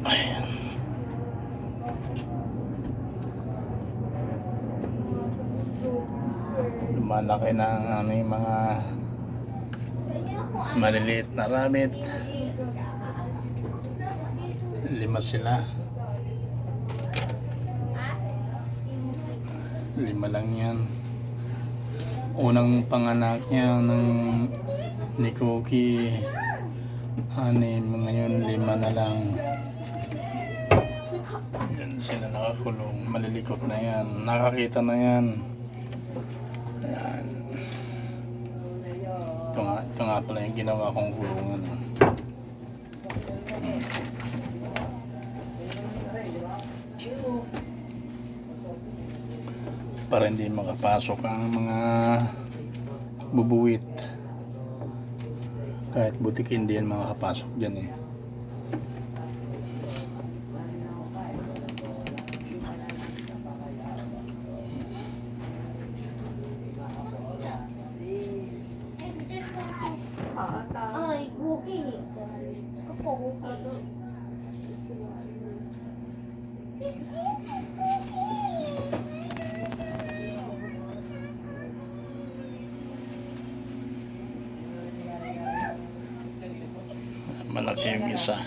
Ayan. Lumalaki na ang yung mga maliliit na rabbit. 5 sila. 5 lang yan. Unang panganak niya ni Cookie 6, ngayon 5 na lang. Yan sila nakakulong, malilikot na yan, nakakita na yan. Ayan. Ito nga pala yung ginawa kong kulungan. Para hindi makapasok ang mga bubuwit. Kahit butik hindi yan makapasok dyan eh. Ay, Cookie. Ako, Cookie. Malaki yung isa.